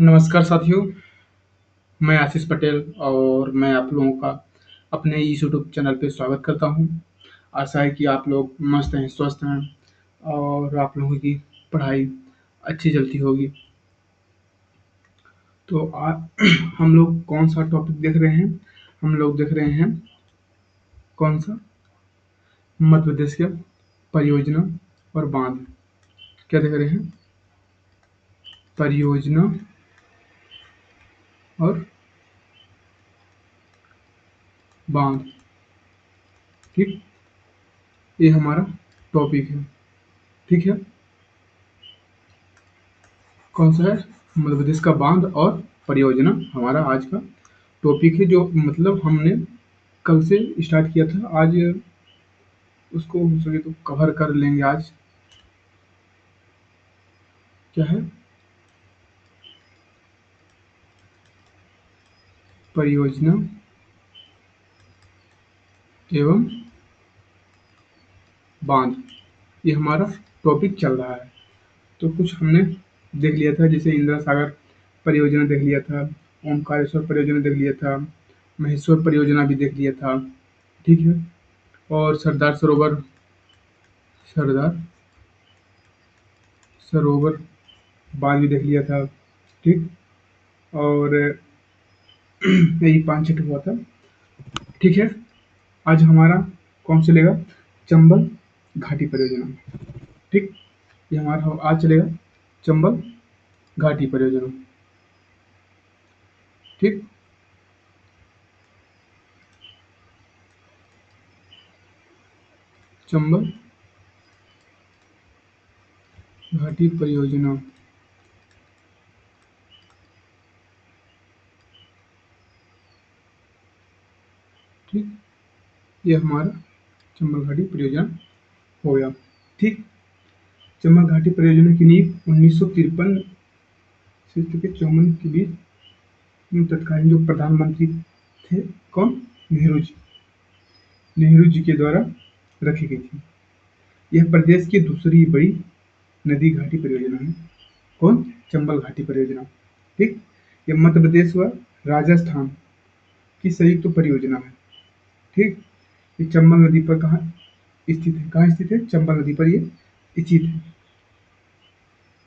नमस्कार साथियों, मैं आशीष पटेल और मैं आप लोगों का अपने इस यूट्यूब चैनल पे स्वागत करता हूँ। आशा है कि आप लोग मस्त हैं, स्वस्थ हैं और आप लोगों की पढ़ाई अच्छी चलती होगी। तो हम लोग कौन सा टॉपिक देख रहे हैं? हम लोग देख रहे हैं कौन सा? मध्य प्रदेश के परियोजना और बांध। क्या देख रहे हैं? परियोजना और बांध। ठीक, ये हमारा टॉपिक है। ठीक है, कौन सा है? मध्य प्रदेश का बांध और परियोजना हमारा आज का टॉपिक है, जो मतलब हमने कल से स्टार्ट किया था। आज उसको हो सके तो कवर कर लेंगे आज। क्या है? परियोजना एवं बांध, ये हमारा टॉपिक चल रहा है। तो कुछ हमने देख लिया था, जैसे इंदिरा सागर परियोजना देख लिया था, ओमकारेश्वर परियोजना देख लिया था, महेश्वर परियोजना भी देख लिया था। ठीक है, और सरदार सरोवर बांध भी देख लिया था। ठीक, और यही 5-6 हुआ था। ठीक है, आज हमारा कौन चलेगा? चंबल घाटी परियोजना। ठीक, ये हमारा आज चलेगा चंबल घाटी परियोजना। ठीक, चंबल घाटी परियोजना। ठीक, ये हमारा चंबल घाटी परियोजना हो गया। ठीक, चंबल घाटी परियोजना की नींव 1953 से लेकर 54 के बीच तत्कालीन जो प्रधानमंत्री थे, कौन? नेहरू जी के द्वारा रखी गई थी। यह प्रदेश की दूसरी बड़ी नदी घाटी परियोजना है। कौन? चंबल घाटी परियोजना। ठीक, ये मध्य प्रदेश व राजस्थान की संयुक्त परियोजना है। ठीक, ये चंबल नदी पर कहाँ स्थित है? कहाँ स्थित है? चंबल नदी पर ये स्थित है।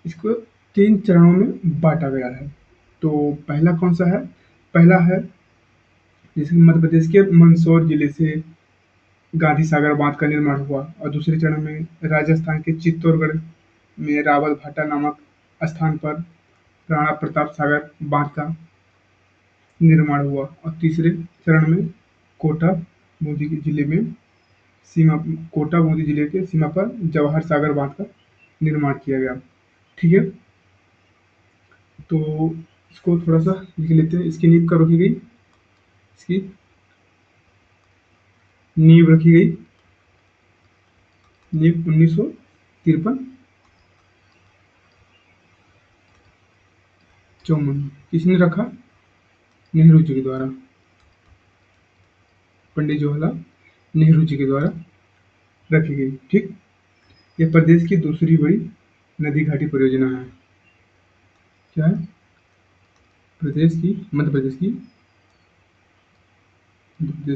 इसको 3 चरणों में बाँटा गया है। तो पहला कौन सा है? पहला है जैसे मध्य प्रदेश के मंदसौर जिले से गांधी सागर बांध का निर्माण हुआ, और दूसरे चरण में राजस्थान के चित्तौड़गढ़ में रावल भाटा नामक स्थान पर राणा प्रताप सागर बांध का निर्माण हुआ, और तीसरे चरण में कोटा बूंदी के जिले में सीमा कोटा बूंदी जिले के सीमा पर जवाहर सागर बांध का निर्माण किया गया। ठीक है, तो इसको थोड़ा सा लिख लेते हैं। इसकी नींव कब रखी गई? इसकी नींव रखी गई नींव 1953 54। किसने रखा? नेहरू जी के द्वारा, पंडित जवाहरलाल नेहरू जी के द्वारा रखी गई। ठीक, यह प्रदेश की दूसरी बड़ी नदी घाटी परियोजना है। क्या है? मध्य प्रदेश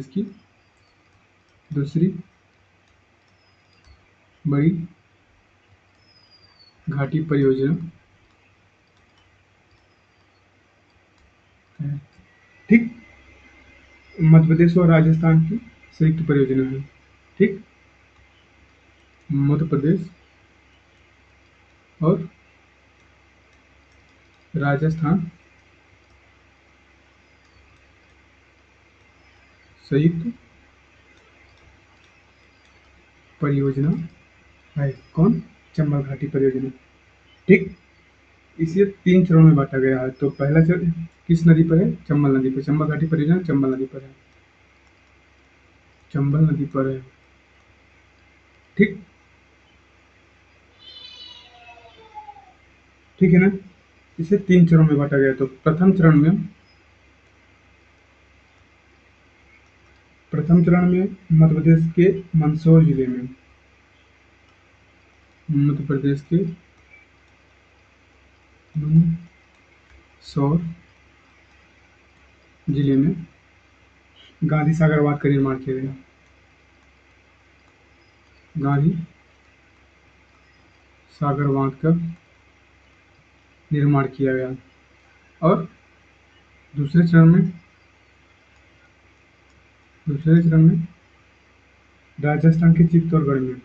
की दूसरी बड़ी घाटी परियोजना है। ठीक, मध्य प्रदेश और राजस्थान की संयुक्त परियोजना है। ठीक, मध्य प्रदेश और राजस्थान संयुक्त परियोजना है। कौन? चंबल घाटी परियोजना। ठीक, इसे 3 चरणों में बाँटा गया है। तो पहला चरण किस नदी पर है? चंबल नदी पर। चंबल घाटी परियोजना चंबल नदी पर है। चंबल नदी पर है। ठीक, ठीक है ना? इसे 3 चरणों में बाँटा गया है। तो प्रथम चरण में मध्य प्रदेश के मंदसौर जिले में, मध्य प्रदेश के सौर जिले में गांधी सागर बांध का निर्माण किया गया। गांधी सागर बांध का निर्माण किया गया। और दूसरे चरण में दूसरे चरण में राजस्थान के चित्तौड़गढ़ में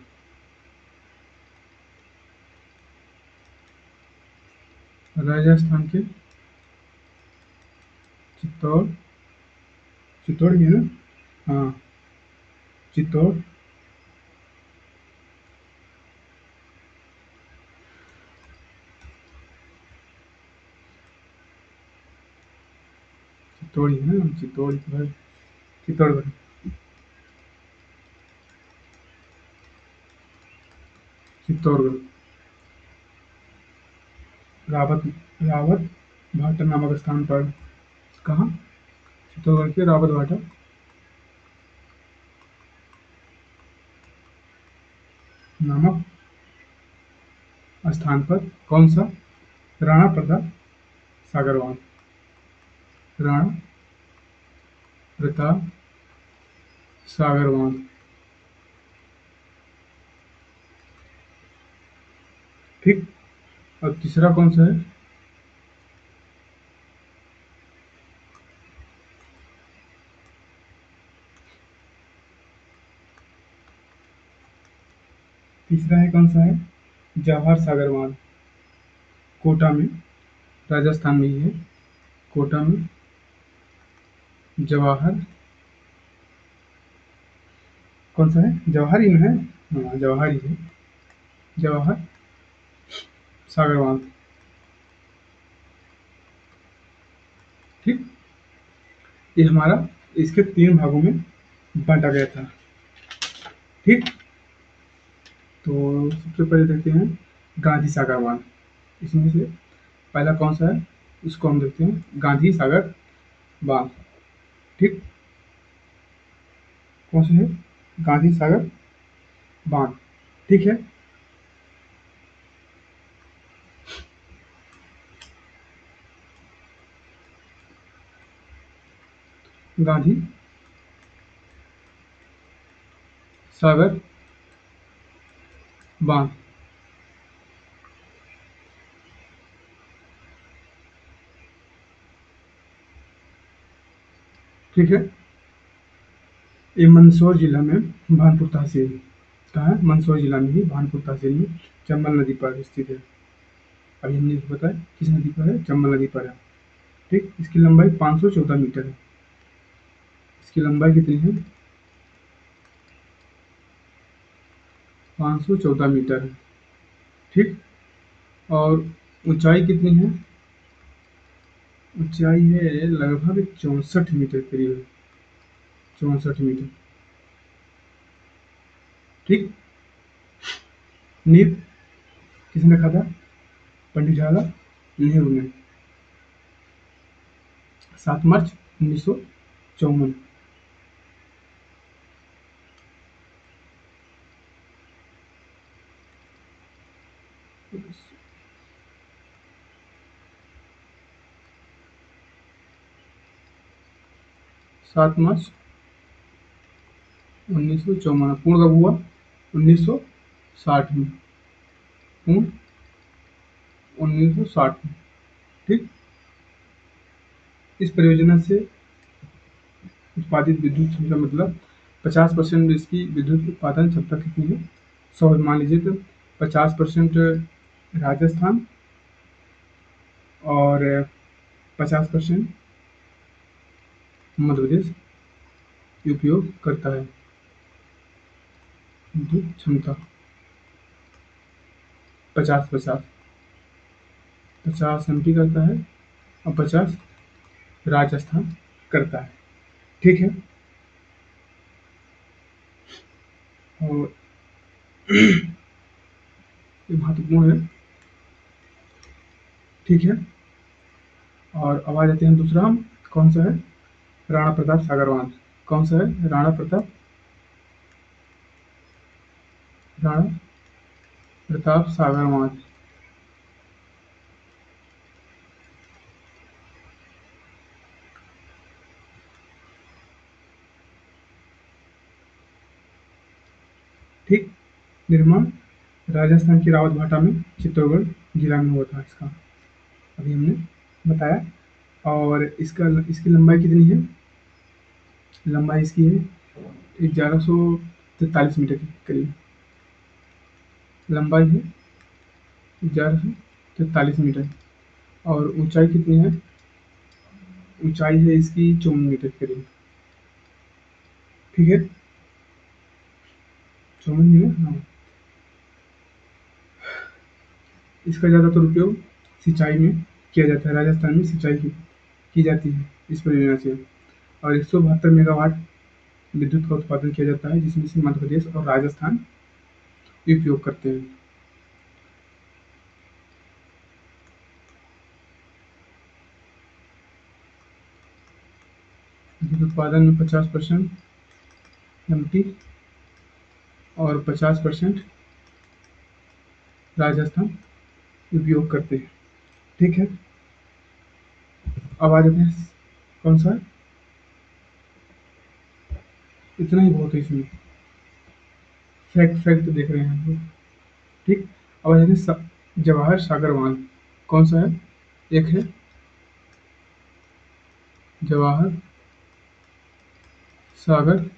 राजस्थान के चित्तौड़ चित्तौड़ ही है ना? हाँ, चित्तौड़ चित्तौड़ ही है ना? चित्तौड़ ही तो है। चित्तौड़गढ़। चित्तौड़गढ़। रावत रावत भाटा नामक स्थान पर। कहाँ? चित्तौड़गढ़ के रावत भाटा नामक स्थान पर। कौन सा? राणा प्रताप सागर बांध। राणा प्रताप सागर बांध। ठीक। और तीसरा कौन सा है? तीसरा है कौन सा है? जवाहर सागर बांध। कोटा में, राजस्थान में ही है। कोटा में जवाहर, कौन सा है? जवाहर ही में है। हाँ, जवाहर ही है। जवाहर सागर बांध। ठीक। ये हमारा इसके 3 भागों में बाँटा गया था। ठीक। तो सबसे पहले देखते हैं गांधी सागर बांध। इसमें से पहला कौन सा है? इसको हम देखते हैं गांधी सागर बांध। ठीक। कौन सा है? गांधी सागर बांध। ठीक है। गांधी सागर बांध। ठीक है। ये मंदसौर जिला में भानपुर तहसील। कहाँ है? मंदसौर जिला में ही भानपुर तहसील में चंबल नदी पर स्थित है। अभी हमने बताया किस नदी पर है? चंबल नदी पर है। ठीक। इसकी लंबाई 514 मीटर है। इसकी लंबाई कितनी है? 514 मीटर है। ठीक। और ऊंचाई कितनी है? ऊंचाई है लगभग 64 मीटर करीब। 64 मीटर। ठीक। नींव किसने रखा था? पंडित जवाहरलाल नेहरू ने। 7 मार्च 1954। 7 मार्च 1954। पूर्ण कब हुआ? 1960 में। पूर्ण 1960 में। ठीक। इस परियोजना से उत्पादित विद्युत क्षमता मतलब 50% इसकी विद्युत उत्पादन क्षमता कितनी है? 100 मान लीजिए तो 50% राजस्थान और 50% मध्य प्रदेश उपयोग करता है। विद्युत क्षमता 50-50। 50 एमपी करता है और 50 राजस्थान करता है। ठीक है। और ये महत्वपूर्ण है। ठीक है। और अब आ जाते हैं दूसरा हम। कौन सा है? राणा प्रताप सागर बांध। कौन सा है? राणा प्रताप सागर बांध। ठीक। निर्माण राजस्थान की रावत भाटा में, चित्तौड़गढ़ जिला में हुआ था इसका, अभी हमने बताया। और इसकी लंबाई कितनी है? लंबाई इसकी है 1143 मीटर के करीब लंबाई है, 1143 मीटर। और ऊंचाई कितनी है? ऊंचाई है इसकी 54 मीटर के करीब। ठीक है, 54 मीटर, हाँ। इसका ज़्यादातर उपयोग सिंचाई में किया जाता है। राजस्थान में सिंचाई की जाती है इस परियोजना से। और 172 मेगावाट विद्युत का उत्पादन किया जाता है, जिसमें से मध्य प्रदेश और राजस्थान उपयोग करते हैं। विद्युत उत्पादन में 50% एमपी और 50% राजस्थान उपयोग करते हैं। ठीक है, अब आ जाते हैं कौन सा है? इतना ही बहुत है इसमें। फैक्ट फैक्ट देख रहे हैं हम लोग। ठीक। अब आ जाते हैं जवाहर सागर बांध। कौन सा है? एक है जवाहर सागर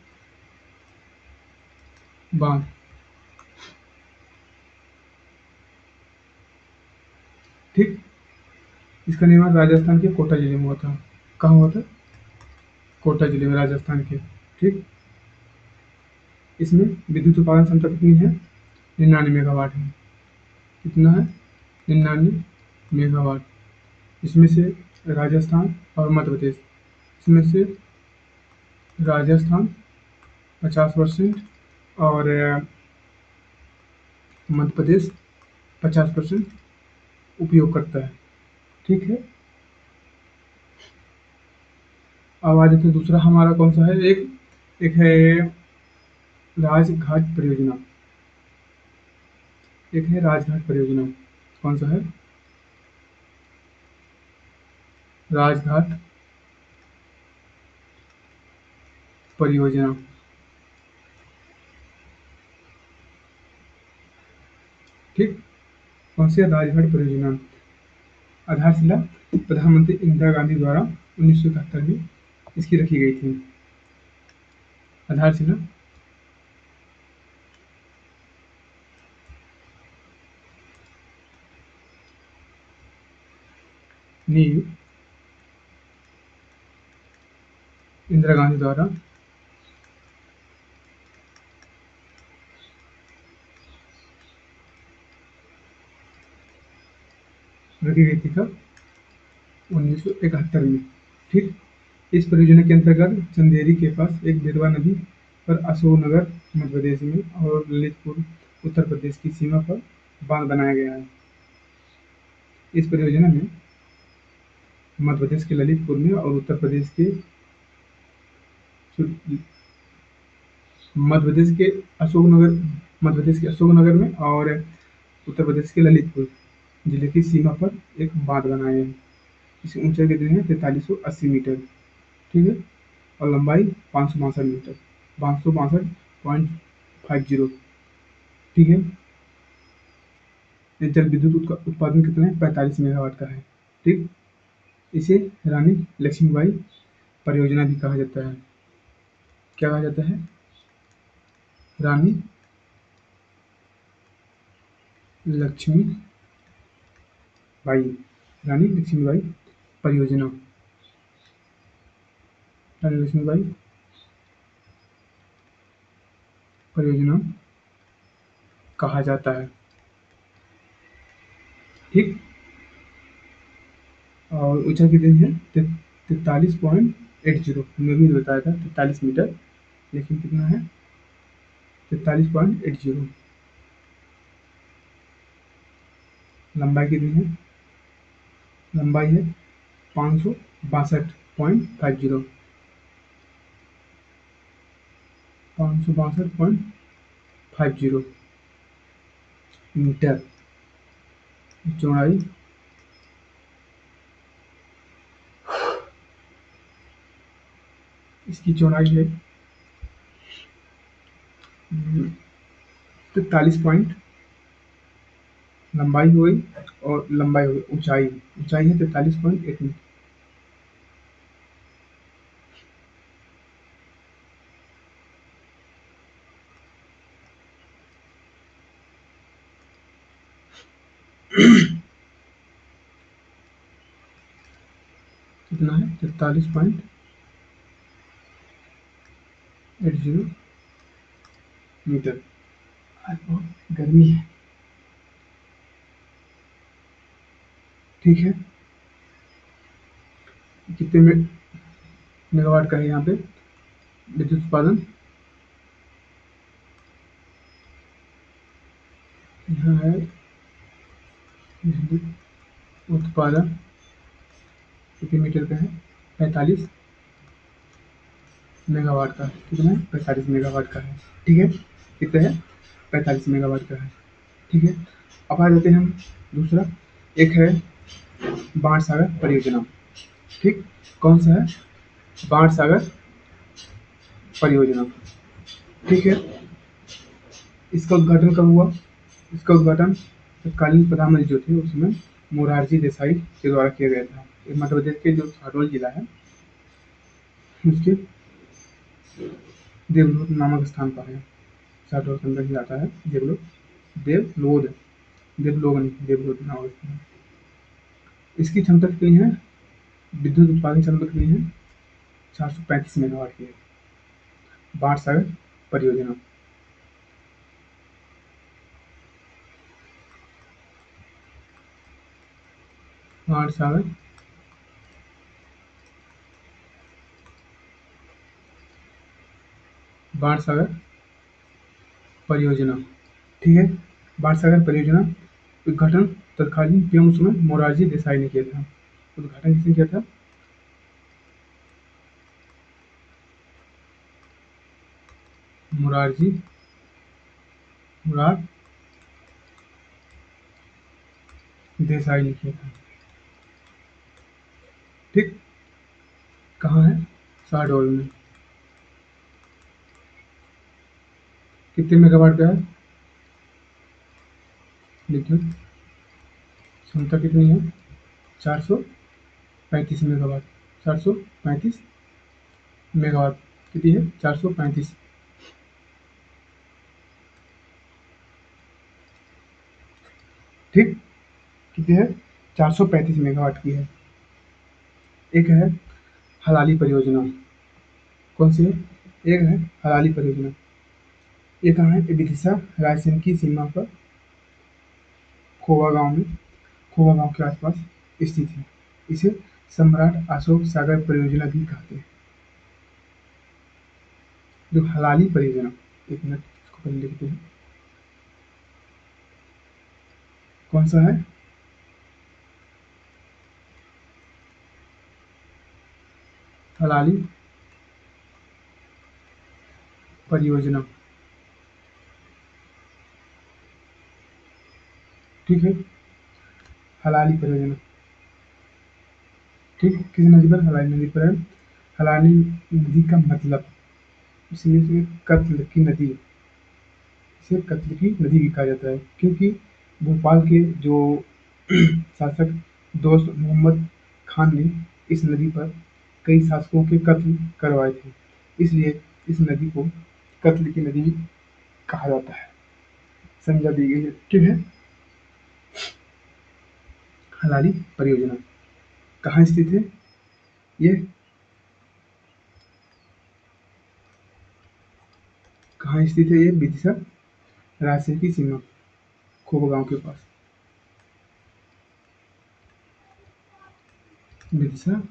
बांध। ठीक। इसका निर्माण राजस्थान के कोटा जिले में हुआ था। कहाँ हुआ था? कोटा जिले में, राजस्थान के। ठीक। इसमें विद्युत उत्पादन क्षमता कितनी है? 99 मेगावाट है। कितना है? 99 मेगावाट। इसमें से राजस्थान और मध्य प्रदेश, इसमें से राजस्थान 50% और मध्य प्रदेश 50% उपयोग करता है। ठीक है। अब आ जाते हैं दूसरा हमारा कौन सा है? एक एक है राजघाट परियोजना। एक है राजघाट परियोजना। कौन सा है? राजघाट परियोजना। ठीक। कौन सी है? राजघाट परियोजना। आधारशिला प्रधानमंत्री इंदिरा गांधी द्वारा 1971 में इसकी रखी गई थी। आधारशिला नींव इंदिरा गांधी द्वारा रखी गई थी कब? 1971 में। ठीक। इस परियोजना के अंतर्गत चंदेरी के पास एक बेतवा नदी पर अशोकनगर मध्य प्रदेश में और ललितपुर उत्तर प्रदेश की सीमा पर बांध बनाया गया है। इस परियोजना में मध्य प्रदेश के ललितपुर में और उत्तर प्रदेश के मध्य प्रदेश के अशोकनगर मध्य प्रदेश के अशोकनगर में और उत्तर प्रदेश के ललितपुर जिले की सीमा पर एक बांध बनाया है। इसकी ऊंचाई कितनी है? 4380 मीटर। ठीक है। और लंबाई 562 मीटर, 562.50। ठीक है। जल विद्युत उत्पादन कितना है? 45 मेगावाट का है। ठीक। इसे रानी लक्ष्मीबाई परियोजना भी कहा जाता है। क्या कहा जाता है? रानी लक्ष्मीबाई। रानी लक्ष्मीबाई परियोजना। रानी लक्ष्मीबाई परियोजना कहा जाता है। ठीक। और ऊंचाई कितनी है? 43.80। हमने भी बताया था 43 मीटर, लेकिन कितना है? 43.80। लंबाई कितनी है? लंबाई है 562.50। 562.50 मीटर। चौड़ाई इसकी चौड़ाई है 43 पॉइंट लंबाई हो गई, और लंबाई हो गई, ऊंचाई ऊंचाई है 43.8 मीटर। कितना है? 43.80 मीटर। आज बहुत गर्मी है। ठीक है, कितने मेगावाट का है यहाँ पे विद्युत उत्पादन? यहाँ है बिजली उत्पादन कितने मीटर का है? 45 मेगावाट का है। कितना है? 45 मेगावाट का है। ठीक है, कितना है? 45 मेगावाट का है। ठीक है, अब आ जाते हैं हम दूसरा। एक है बाण सागर परियोजना। ठीक, कौन सा है? बाण सागर परियोजना। ठीक है, इसका उद्घाटन कब हुआ? इसका उद्घाटन तत्कालीन प्रधानमंत्री जो थे उसमें मोरारजी देसाई के द्वारा किया गया था। ये मध्य प्रदेश के जो शहडोल जिला है उसके देवलोक नामक स्थान पर है। शहडोल के अंदर ही आता है देवलोक। देवलोद, देवलोग नहीं, देवलोद नामक स्थान। इसकी क्षमता कितनी है? विद्युत उत्पादन क्षमता कितनी है? 435 मेगावाट की है। बाण सागर परियोजना। बाण सागर बाण सागर परियोजना। ठीक है, बाण सागर परियोजना उद्घाटन तत्कालीन पीएम उस समय मोरारजी देसाई ने किया था। उद्घाटन किसने किया था? मोरारजी मुरार देसाई ने किया था। ठीक, कहाँ है? शहडोल में। कितने मेगावाट का है? विद्युत क्षमता कितनी है? 435 मेगावाट। 435 मेगावाट कितनी है? 435। ठीक, कितनी है? 435 मेगावाट की है। एक है हलाली परियोजना। कौन सी है? एक है हलाली परियोजना। ये कहाँ है? ये विदिशा रायसेन की सीमा पर खोवा गांव में, खोवा गांव के आसपास स्थित है। इसे सम्राट अशोक सागर परियोजना भी कहते हैं। जो हलाली परियोजना, एक मिनट इसको पहले लिखते हैं। कौन सा है? हलाली परियोजना। ठीक है, हलाली परियोजना। ठीक, किस नदी पर? हलाली नदी पर है। हलाली नदी का मतलब, इसमें से कत्ल की नदी, इसे कत्ल की नदी भी कहा जाता है, क्योंकि भोपाल के जो शासक दोस्त मोहम्मद खान ने इस नदी पर कई शासकों के कत्ल करवाए थे, इसलिए इस नदी को कत्ल की नदी कहा जाता है, संज्ञा दी गई है। ठीक है, हलाली परियोजना कहाँ स्थित है? ये कहाँ स्थित है? ये विदिशा रायसेन की सीमा, खोबा गांव के पास। विदिशा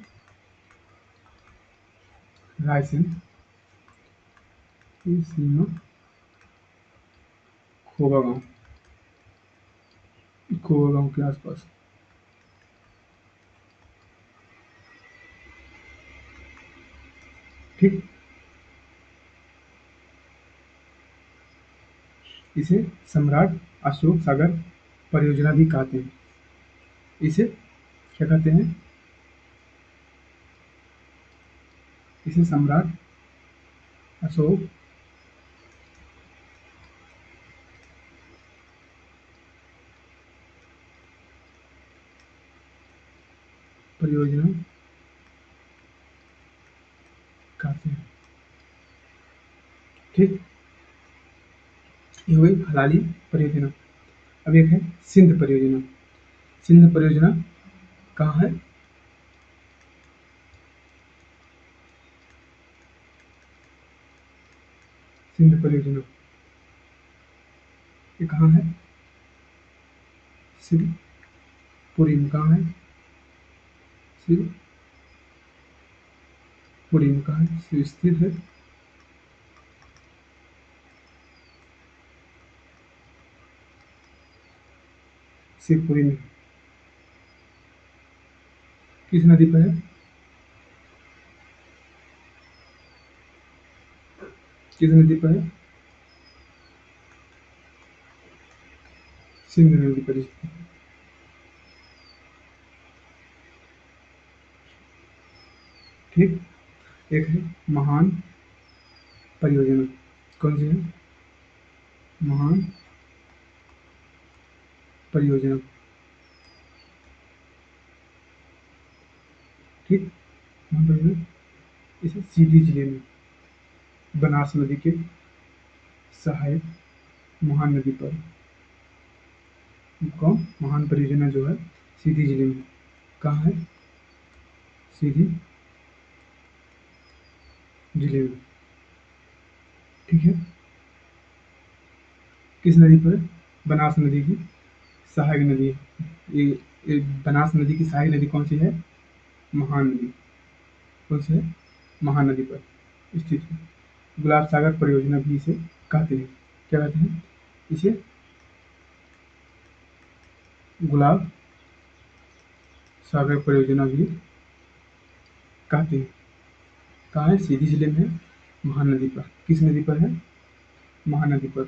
रायसेन की सीमा, खोबा गांव, खोबा गांव के आसपास। ठीक, इसे सम्राट अशोक सागर परियोजना भी कहते हैं। इसे क्या कहते हैं? इसे सम्राट अशोक परियोजना कहते हैं। ठीक, ये हो गई हलाली परियोजना। अब एक है सिंध परियोजना। सिंध परियोजना कहाँ है? सिंध परियोजना ये कहाँ है? शिवपुरी में। कहाँ है? शिवपुरी में कहाँ है? स्थित है शिवपुरी में। किस नदी पर है? किस नदी पर है? सिंध नदी पर स्थित है। ठीक, एक है महान परियोजना। कौन सी है? महान परियोजना। ठीक, महान परियोजना इसे सीधी जिले में बनास नदी के सहायक महान नदी पर। कौन? महान परियोजना जो है सीधी जिले में। कहाँ है? सीधी जिले में। ठीक है, किस नदी पर? बनास नदी की सहायक नदी है। ये बनास नदी की सहायक नदी कौन सी है? महान नदी। कौन सी है? महानदी पर स्थित है। गुलाब सागर परियोजना भी इसे कहते हैं। क्या कहते हैं इसे? गुलाब सागर परियोजना भी कहते हैं। कहाँ है? सीधी जिले में है, महानदी पर। किस नदी पर है? महानदी पर।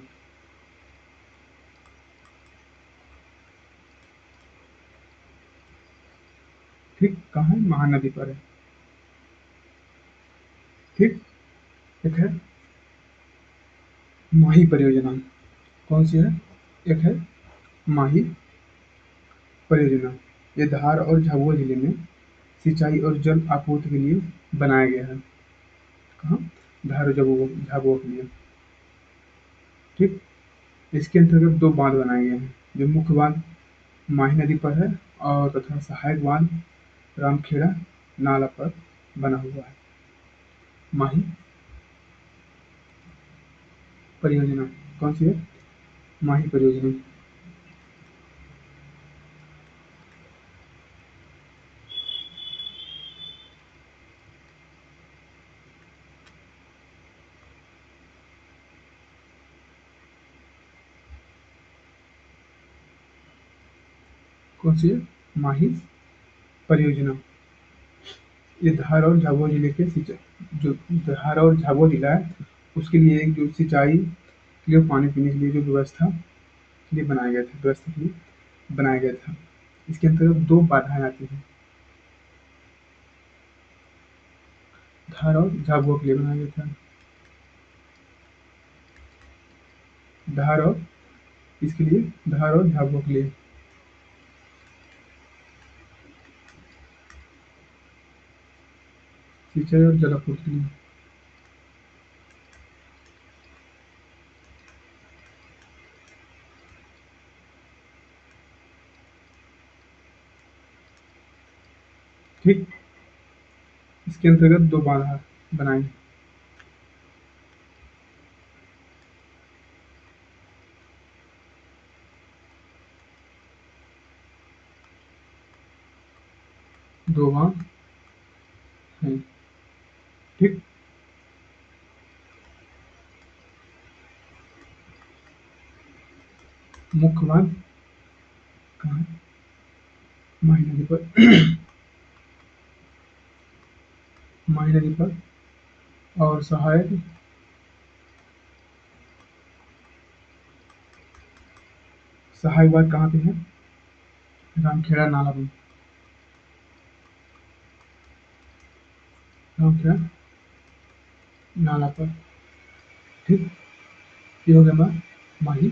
ठीक, कहाँ है? महानदी पर है। ठीक, एक है माही परियोजना। कौन सी है? एक है माही परियोजना। ये धार और झाबुआ जिले में सिंचाई और जल आपूर्ति के लिए बनाया गया है। कहाँ? धार और झाबुआ के लिए। ठीक, इसके अंतर्गत दो बांध बनाए गए हैं। जो मुख्य बांध माही नदी पर है और तथा सहायक बांध रामखेड़ा नाला पर बना हुआ है। माही परियोजना कौन सी है? माही परियोजना। कौन सी है? माही परियोजना। ये धार और झाबुआ जिले के सिंचाई, जो धार और झाबुआ जिला है उसके लिए एक जो सिंचाई के लिए पानी पीने के लिए जो व्यवस्था के लिए बनाया गया था, व्यवस्था के लिए बनाया गया था। इसके अंतर्गत दो बाधाएं आती हैं। धार और झाबुआ के लिए बनाया गया था। धार और इसके लिए, धार और झाबुआ के लिए। सिंचाई और जलापूर्ति के लिए। ठीक, इसके अंतर्गत दो बाधा बनाई। दो बांध हैं। ठीक, मुख्य बांध कहाँ है? माही नदी पर। माही नदी पर। और सहायक सहायक बांध कहाँ पे है? रामखेड़ा नाला में। रामखेड़ा नाला पर। ठीक, ये हो गया हमारा माही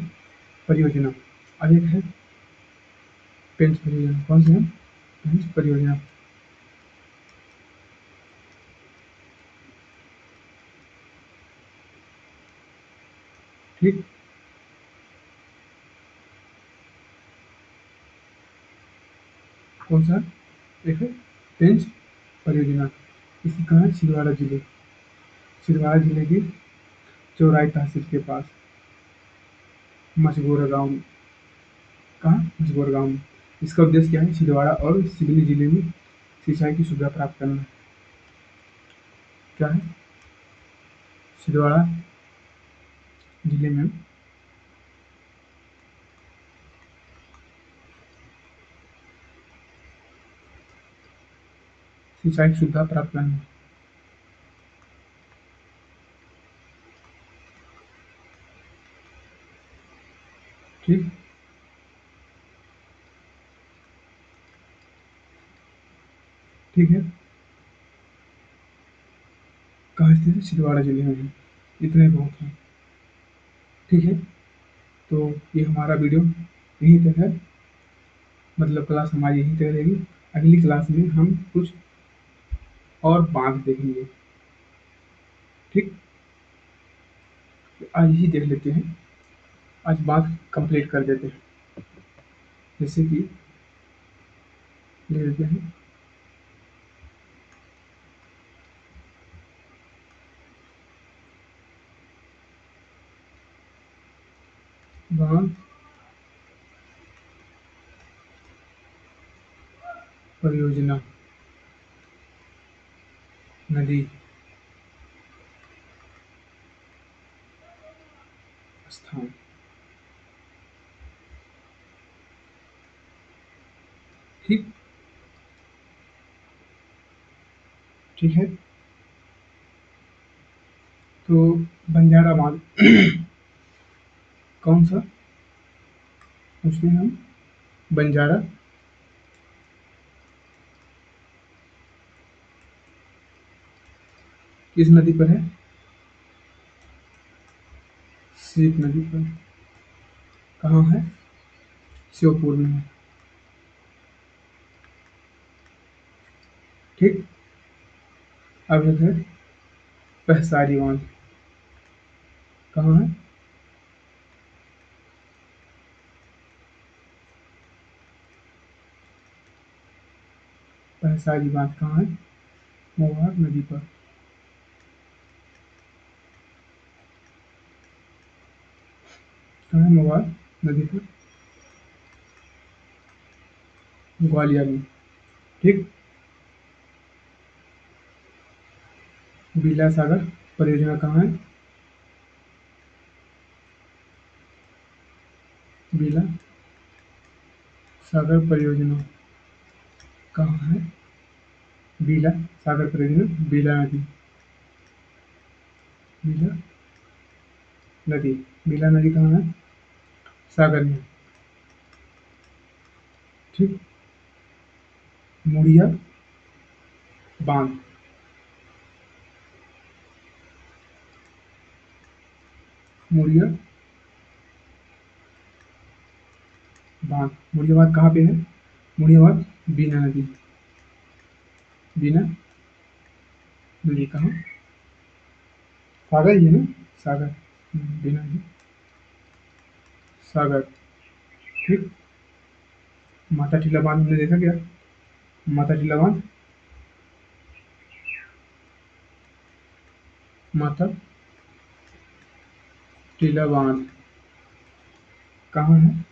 परियोजना। अब एक है पेंच परियोजना। कौन सी है? पेंच परियोजना। ठीक। कौन सा? एक है पेंच परियोजना, इसकी कहाँ है? छिंदवाड़ा जिले, छिंदवाड़ा जिले की चौराई तहसील के पास, मछगोरा गांव में। कहाँ? मछगोरा गांव में। इसका उद्देश्य क्या है? छिंदवाड़ा और सिवनी जिले में सिंचाई की सुविधा प्राप्त करना है। क्या है? छिंदवाड़ा जिले में सिंचाई की सुविधा प्राप्त करना है। ठीक। ठीक है। कहाँ स्थित है? छिंदवाड़ा जिले में है। इतने बहुत है। ठीक है। तो ये हमारा वीडियो यहीं तक है, मतलब क्लास हमारी यहीं तक रहेगी। अगली क्लास में हम कुछ और बांध देखेंगे। ठीक। आज ही देख लेते हैं, आज बात कंप्लीट कर देते हैं। जैसे कि ले लेते हैं बांध परियोजना, नदी स्थान। ठीक। ठीक है। तो बंजारा बांध कौन सा? उसमें हम बंजारा किस नदी पर है? सीप नदी पर। कहाँ है? श्योपुर में है। ठीक। अब एक है पहसारी बांध। कहाँ है? पहसारी बांध कहाँ है? मोहार नदी पर। कहाँ है मोहार नदी पर? ग्वालियर में। ठीक। बीला सागर परियोजना कहाँ है? बीला सागर परियोजना कहाँ है? बीला सागर परियोजना, बीला नदी, बीला नदी, बीला नदी कहाँ है? सागर में। ठीक। मुड़िया बांध। मुड़िया बांध, मुड़िया बांध कहाँ पे है? मुड़िया बांध बीना नदी, बीना नदी कहाँ? सागर ही है ना? सागर। बीना नदी सागर। ठीक। माता टीला बांध हमने देखा क्या? माता टीला बांध, माता टीला बांध कहाँ है?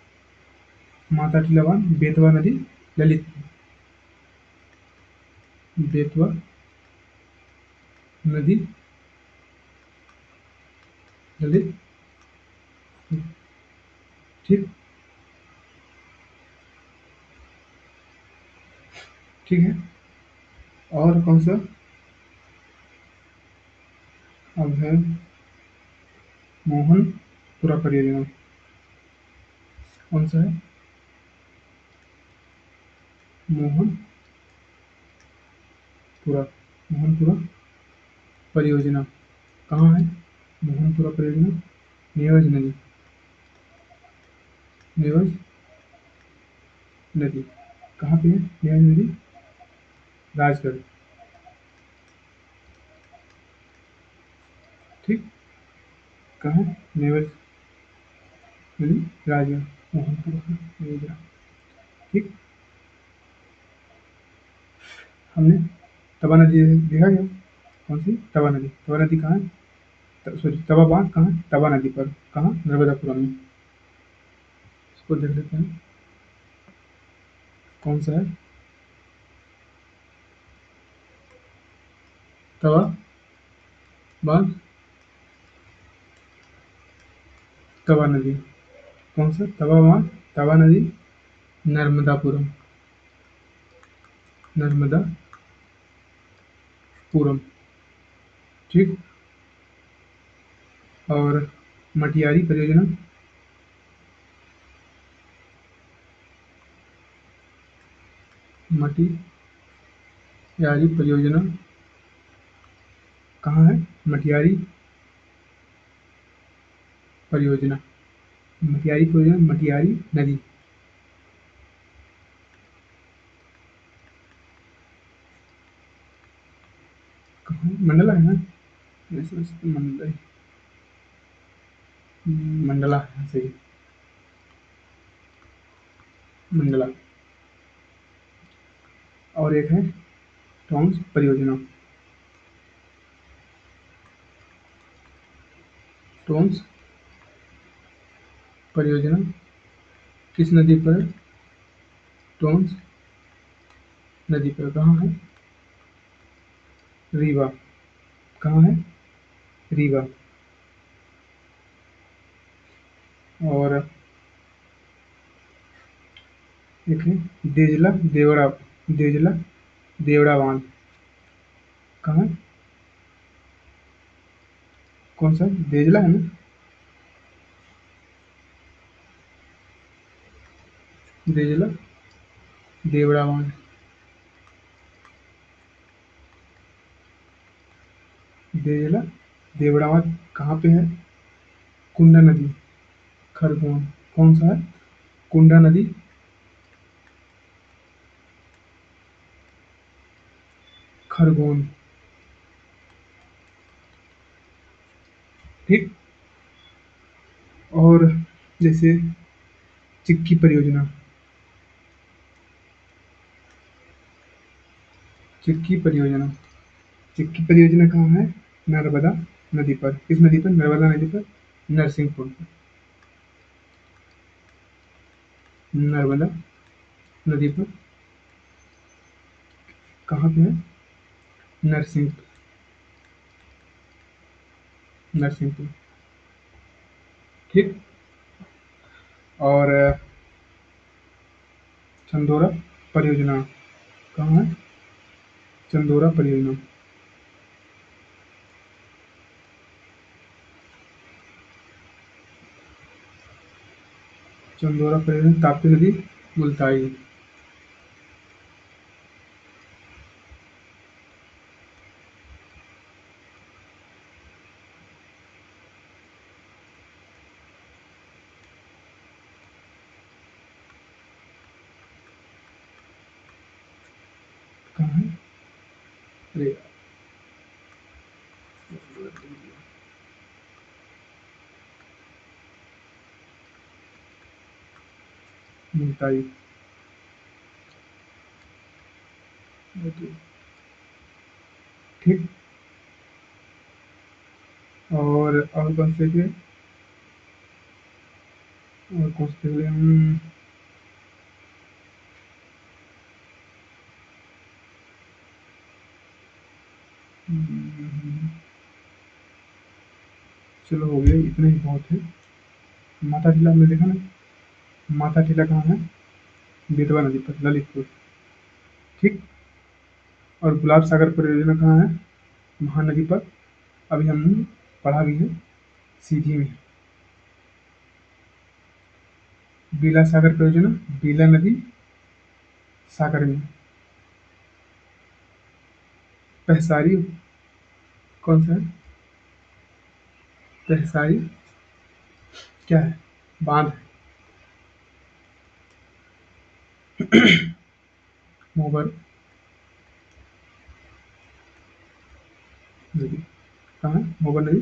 माता टीला बांध बेतवा नदी, ललित, बेतवा नदी ललित। ठीक। ठीक है। और कौन सा? अब है मोहनपुरा परियोजना। कौन सा है? मोहनपुरा, मोहनपुरा परियोजना कहाँ है? मोहनपुरा परियोजना नीरज नदी, नीरज नदी कहाँ पे है? नीरज नदी राजगढ़। ठीक। कहाँ है? नीरज नदी राजा मोहन योजना। ठीक। हमने तवा नदी देखा क्या? कौन सी? तवा नदी। तवा नदी कहाँ है? सॉरी, तवा बांध कहाँ है? तवा नदी पर। कहाँ? नर्मदापुरम में। इसको देख लेते हैं कौन सा है। तवा बांध तवा नदी। कौन सा? तवा बांध तवा नदी नर्मदापुरम। नर्मदापुरम। ठीक। और मटियारी परियोजना। मटियारी परियोजना कहाँ है? मटियारी परियोजना। मटियारी परियोजना, मटियारी नदी। कहाँ है? मंडला है ना? ऐसे वैसे तो मंडला ही। मंडला है सही। मंडला। और एक है टॉन्स परियोजना। टॉन्स परियोजना किस नदी पर है? टॉन्स नदी पर। कहाँ है? रीवा। कहाँ है? रीवा। और एक है देजला देवड़ा। देजला देवड़ा बांध। कहाँ है? कौन सा? देजला है ना? देजला देवड़ा बांध। देजला देवड़ा बांध कहाँ पे है? कुंडा नदी खरगोन। कौन सा है? कुंडा नदी खरगोन। ठीक। और जैसे चिक्की परियोजना। चिक्की परियोजना। चिक्की परियोजना कहाँ है? नर्मदा नदी पर। किस नदी पर? नर्मदा नदी पर। नरसिंहपुर पर। नर्मदा नदी पर। कहाँ पे है? नरसिंह नरसिंहपुर। ठीक। और चंदोरा परियोजना कहाँ है? चंदोरा परियोजना। चंदोरा परियोजना ताप्ती नदी मुल्ताई। कहाँ है? अरे मुल्ताई। ठीक। और कौन से थे? और कौन से थे? हम्म, चलो हो गया, इतना ही बहुत है। माता टीला हमने देखा ना? माता टीला कहाँ है? बेतवा नदी पर, ललितपुर। ठीक। और गुलाब सागर परियोजना कहाँ है? महानदी पर। अभी हमने पढ़ा भी है सीधी में। बीला सागर परियोजना बीला नदी सागर में। पहसारी कौन सा है? पहसारी क्या है? बांध है। मोबर नदी कहाँ है? मोबर नदी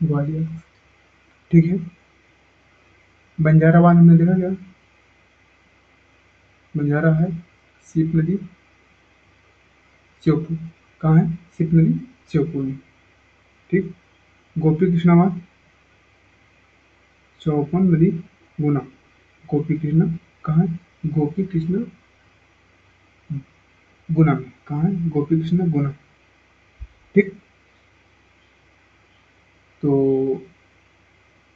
ग्वालियर। ठीक है। बंजारा बांध हमने देखा क्या? बंजारा है, सीप नदी श्योपुर। कहाँ है सीप नदी? श्योपुर में। ठीक। गोपी कृष्णा बांध चौपन नदी गुना। गोपी कृष्णा कहाँ है? गोपी कृष्णा गुना में। कहाँ है? गोपी कृष्णा गुना। ठीक। तो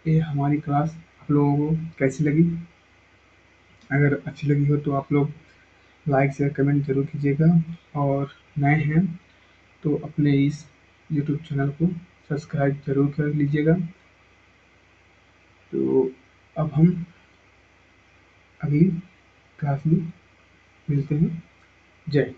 ये हमारी क्लास आप लोगों को कैसी लगी? अगर अच्छी लगी हो तो आप लोग लाइक शेयर कमेंट जरूर कीजिएगा, और नए हैं तो अपने इस यूट्यूब चैनल को सब्सक्राइब जरूर कर लीजिएगा। तो अब हम अगली क्लास में मिलते हैं। जय हिंद।